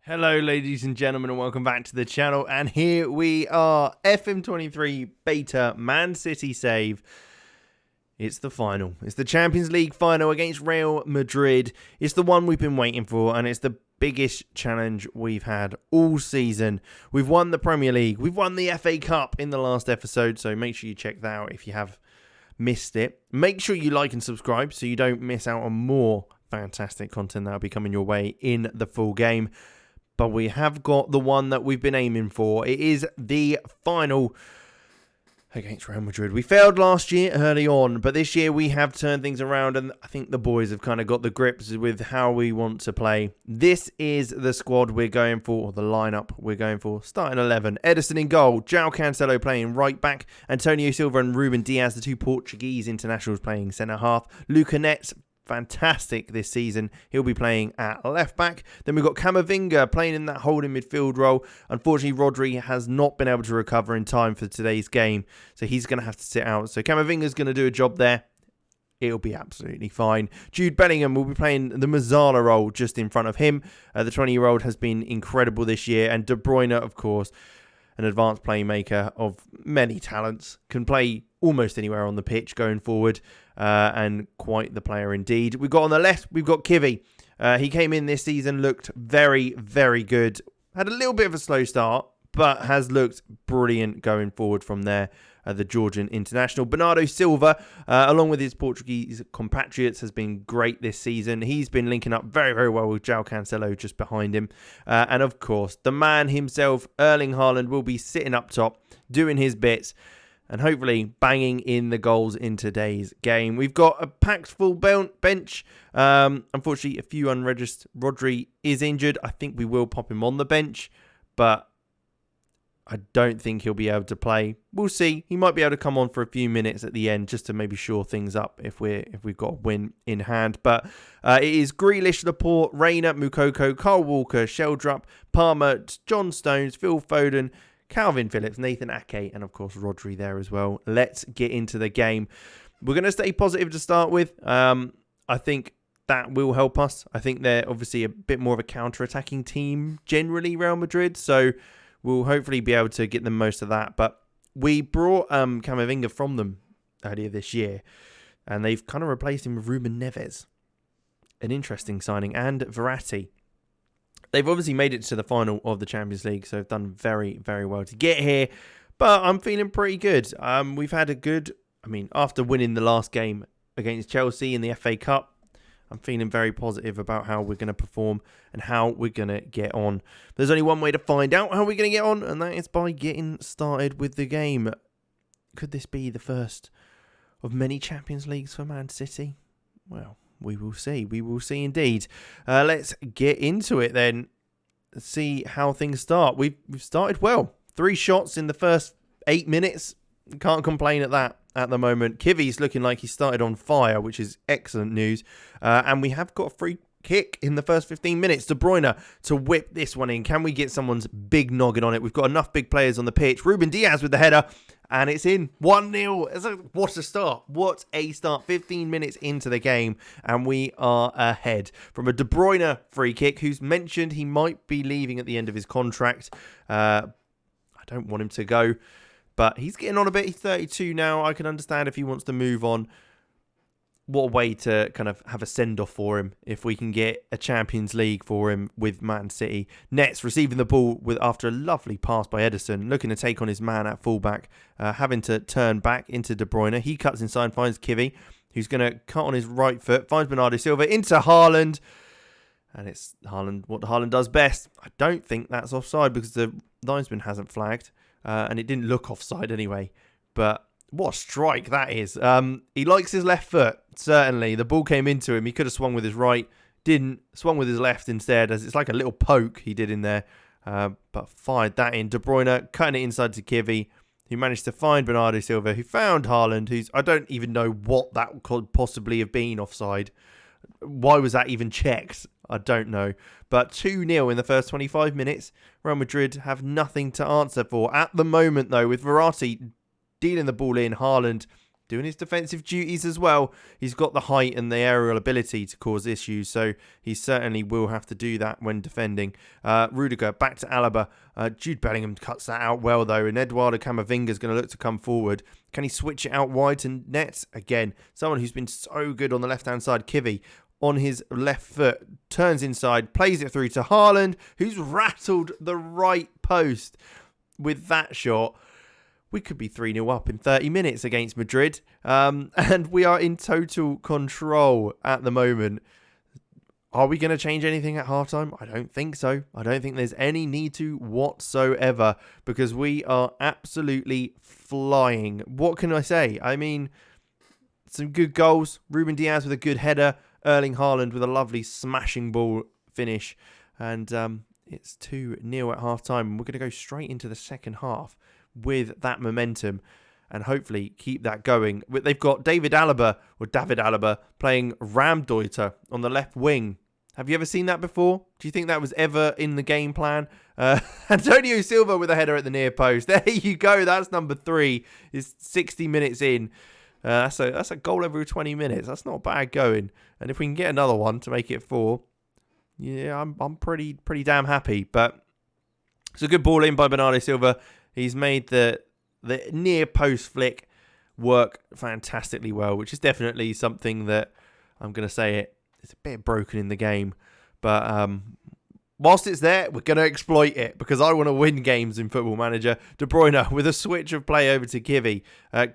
Hello ladies and gentlemen and welcome back to the channel, and here we are, FM23 beta Man City save. It's the final. It's the Champions League final against Real Madrid. It's the one we've been waiting for, and it's the biggest challenge we've had all season. We've won the Premier League. We've won the FA Cup in the last episode, so make sure you check that out if you have missed it. Make sure you like and subscribe so you don't miss out on more fantastic content that will be coming your way in the full game. But we have got the one that we've been aiming for. It is the final against Real Madrid. We failed last year early on, but this year we have turned things around, and I think the boys have kind of got the grips with how we want to play. This is the squad we're going for, or the lineup we're going for. Starting 11, Ederson in goal, João Cancelo playing right back, Antonio Silva and Ruben Diaz, the two Portuguese internationals, playing centre half, Luca Netz, fantastic this season. He'll be playing at left back. Then we've got Camavinga playing in that holding midfield role. Unfortunately, Rodri has not been able to recover in time for today's game, so he's going to have to sit out. So Camavinga's going to do a job there. It'll be absolutely fine. Jude Bellingham will be playing the Mazzala role just in front of him. The 20-year-old has been incredible this year. And De Bruyne, of course, an advanced playmaker of many talents, can play almost anywhere on the pitch going forward, and quite the player indeed. We've got on the left, we've got Kivi. He came in this season, looked very, very good. Had a little bit of a slow start, but has looked brilliant going forward from there. The Georgian international. Bernardo Silva, along with his Portuguese compatriots, has been great this season. He's been linking up very, very well with João Cancelo just behind him. And of course, the man himself, Erling Haaland, will be sitting up top, doing his bits, and hopefully banging in the goals in today's game. We've got a packed full bench. Unfortunately, a few unregistered. Rodri is injured. I think we will pop him on the bench, but I don't think he'll be able to play. We'll see. He might be able to come on for a few minutes at the end just to maybe shore things up if we've got a win in hand. But it is Grealish, Laporte, Reina, Mukoko, Kyle Walker, Sheldrup, Palmer, John Stones, Phil Foden, Calvin Phillips, Nathan Ake, and of course Rodri there as well. Let's get into the game. We're going to stay positive to start with. I think that will help us. I think they're obviously a bit more of a counter-attacking team generally, Real Madrid. So we'll hopefully be able to get the most of that. But we brought Camavinga from them earlier this year, and they've kind of replaced him with Ruben Neves. An interesting signing. And Verratti. They've obviously made it to the final of the Champions League, so they've done very, very well to get here. But I'm feeling pretty good. We've had a good, after winning the last game against Chelsea in the FA Cup, I'm feeling very positive about how we're going to perform and how we're going to get on. There's only one way to find out how we're going to get on, and that is by getting started with the game. Could this be the first of many Champions Leagues for Man City? Well, we will see. We will see indeed. Let's get into it then. Let's see how things start. We've started well. 3 shots in the first 8 minutes. Can't complain at that at the moment. Kivi's looking like he started on fire, which is excellent news. And we have got a free kick in the first 15 minutes. De Bruyne to whip this one in. Can we get someone's big noggin on it? We've got enough big players on the pitch. Ruben Diaz with the header. And it's in 1-0. What a start. What a start. 15 minutes into the game. And we are ahead from a De Bruyne free kick, who's mentioned he might be leaving at the end of his contract. I don't want him to go, but he's getting on a bit. He's 32 now. I can understand if he wants to move on. What a way to kind of have a send-off for him if we can get a Champions League for him with Man City. Netz receiving the ball after a lovely pass by Ederson, looking to take on his man at fullback, having to turn back into De Bruyne. He cuts inside, finds Kivi, who's going to cut on his right foot, finds Bernardo Silva into Haaland. And it's Haaland, what Haaland does best. I don't think that's offside because the linesman hasn't flagged, and it didn't look offside anyway. But what a strike that is. He likes his left foot, certainly. The ball came into him. He could have swung with his right. Didn't. Swung with his left instead. As it's like a little poke he did in there. But fired that in. De Bruyne cutting it inside to Kivi, who managed to find Bernardo Silva, who found Haaland, who's, I don't even know what that could possibly have been offside. Why was that even checked? I don't know. But 2-0 in the first 25 minutes. Real Madrid have nothing to answer for. At the moment, though, with Verratti dealing the ball in, Haaland doing his defensive duties as well. He's got the height and the aerial ability to cause issues, so he certainly will have to do that when defending. Rudiger back to Alaba. Jude Bellingham cuts that out well, though, and Eduardo Camavinga is going to look to come forward. Can he switch it out wide to Nets? Again, someone who's been so good on the left-hand side, Kivy, on his left foot, turns inside, plays it through to Haaland, who's rattled the right post with that shot. We could be 3-0 up in 30 minutes against Madrid. And we are in total control at the moment. Are we going to change anything at halftime? I don't think so. I don't think there's any need to whatsoever because we are absolutely flying. What can I say? I mean, some good goals. Ruben Diaz with a good header. Erling Haaland with a lovely smashing ball finish. And it's 2-0 at halftime. We're going to go straight into the second half with that momentum and hopefully keep that going. They've got David Alaba playing Ramdeuter on the left wing. Have you ever seen that before? Do you think that was ever in the game plan? Antonio Silva with a header at the near post. There you go. That's number 3. It's 60 minutes in. That's a goal every 20 minutes. That's not bad going. And if we can get another one to make it 4, yeah, I'm pretty damn happy. But it's a good ball in by Bernardo Silva. He's made the near post flick work fantastically well, which is definitely something that I'm going to say it's a bit broken in the game. But whilst it's there, we're going to exploit it because I want to win games in Football Manager. De Bruyne with a switch of play over to Kivy.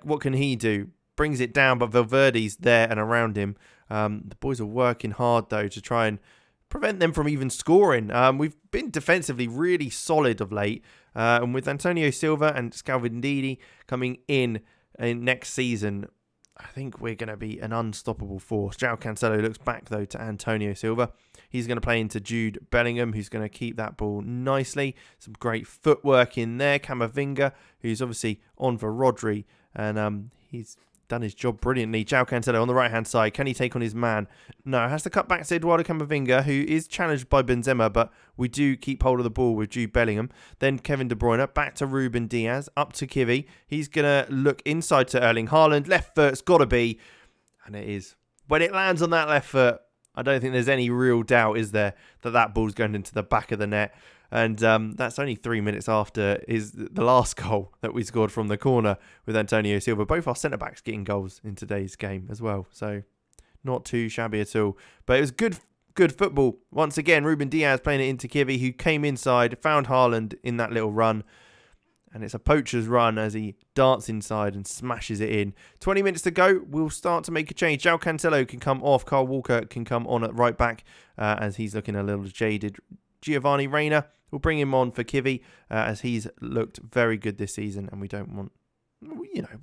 What can he do? Brings it down, but Valverde's there and around him. The boys are working hard, though, to try and prevent them from even scoring. We've been defensively really solid of late. And with Antonio Silva and Scalvin coming in next season, I think we're going to be an unstoppable force. João Cancelo looks back, though, to Antonio Silva. He's going to play into Jude Bellingham, who's going to keep that ball nicely. Some great footwork in there. Camavinga, who's obviously on for Rodri. And he's done his job brilliantly. João Cancelo on the right-hand side. Can he take on his man? No, has to cut back to Eduardo Camavinga, who is challenged by Benzema, but we do keep hold of the ball with Jude Bellingham. Then Kevin De Bruyne, back to Ruben Diaz, up to Kivy. He's going to look inside to Erling Haaland. Left foot's got to be, and it is. When it lands on that left foot, I don't think there's any real doubt, is there, that ball's going into the back of the net. And that's only 3 minutes after the last goal that we scored from the corner with Antonio Silva. Both our centre-backs getting goals in today's game as well. So not too shabby at all. But it was good football. Once again, Ruben Diaz playing it into Kivy, who came inside, found Haaland in that little run. And it's a poacher's run as he darts inside and smashes it in. 20 minutes to go. We'll start to make a change. João Cancelo can come off. Kyle Walker can come on at right back as he's looking a little jaded. Giovanni Reina, we'll bring him on for Kivy as he's looked very good this season and we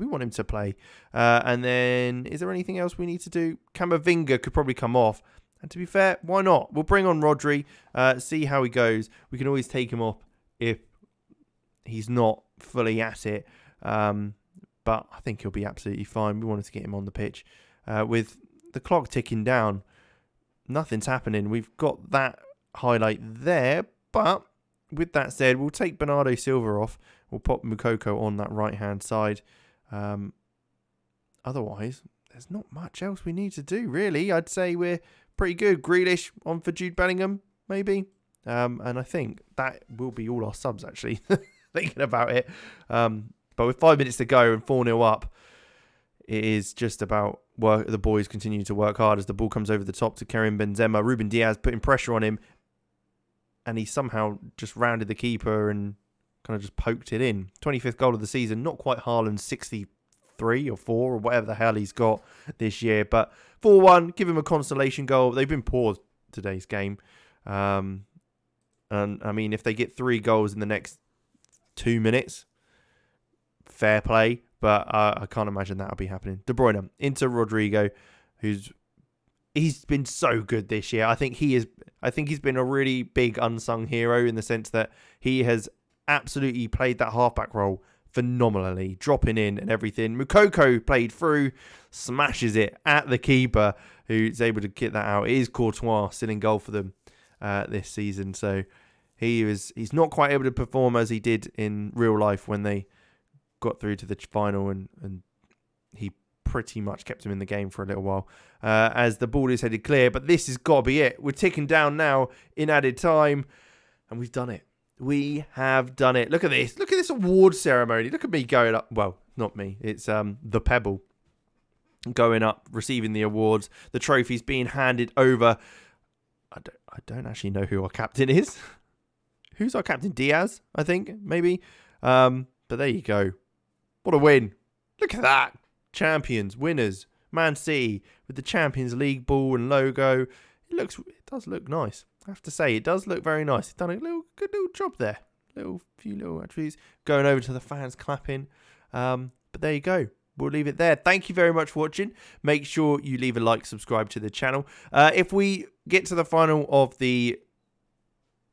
want him to play. And then, is there anything else we need to do? Camavinga could probably come off. And to be fair, why not? We'll bring on Rodri, see how he goes. We can always take him off if he's not fully at it. But I think he'll be absolutely fine. We wanted to get him on the pitch. With the clock ticking down, nothing's happening. We've got that highlight there, but with that said, we'll take Bernardo Silva off. We'll pop Moukoko on that right-hand side. Otherwise, there's not much else we need to do, really. I'd say we're pretty good. Grealish on for Jude Bellingham, maybe. And I think that will be all our subs, actually, thinking about it. But with 5 minutes to go and 4-0 up, it is just about the boys continue to work hard as the ball comes over the top to Karim Benzema. Ruben Diaz putting pressure on him. And he somehow just rounded the keeper and kind of just poked it in. 25th goal of the season. Not quite Haaland's 63 or 4 or whatever the hell he's got this year. But 4-1, give him a consolation goal. They've been poor today's game. And I mean, if they get 3 goals in the next 2 minutes, fair play. But I can't imagine that'll be happening. De Bruyne into Rodrigo, he's been so good this year. I think he's been a really big unsung hero in the sense that he has absolutely played that halfback role phenomenally, dropping in and everything. Moukoko played through, smashes it at the keeper, who's able to get that out. It is Courtois still in goal for them this season, so he's not quite able to perform as he did in real life when they got through to the final, and he pretty much kept him in the game for a little while as the ball is headed clear. But this has got to be it. We're ticking down now in added time, and we've done it. We have done it. Look at this. Look at this award ceremony. Look at me going up. Well, not me. It's the Pebble going up, receiving the awards. The trophies being handed over. I don't actually know who our captain is. Who's our captain? Diaz, I think, maybe. But there you go. What a win. Look at that. Champions, winners, Man City with the Champions League ball and logo. It does look nice. I have to say, it does look very nice. It's done a good little job there. Few little attributes. Going over to the fans clapping. But there you go. We'll leave it there. Thank you very much for watching. Make sure you leave a like, subscribe to the channel. If we get to the final of the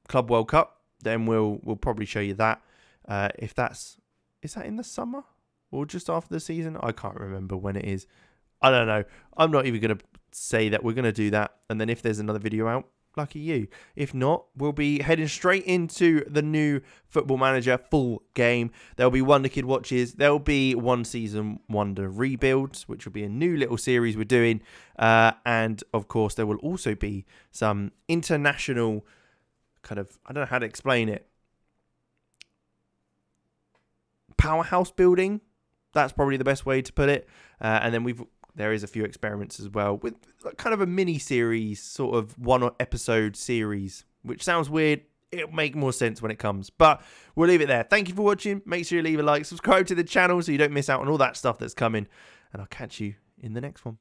Club World Cup, then we'll probably show you that. Is that in the summer or just after the season? I can't remember when it is. I don't know. I'm not even going to say that we're going to do that. And then if there's another video out, lucky you. If not, we'll be heading straight into the new Football Manager full game. There'll be Wonder Kid watches. There'll be one season wonder rebuilds, which will be a new little series we're doing. And of course, there will also be some international kind of, I don't know how to explain it, powerhouse building. That's probably the best way to put it. And then there is a few experiments as well with kind of a mini series, sort of one episode series, which sounds weird. It'll make more sense when it comes, but we'll leave it there. Thank you for watching. Make sure you leave a like, subscribe to the channel so you don't miss out on all that stuff that's coming, and I'll catch you in the next one.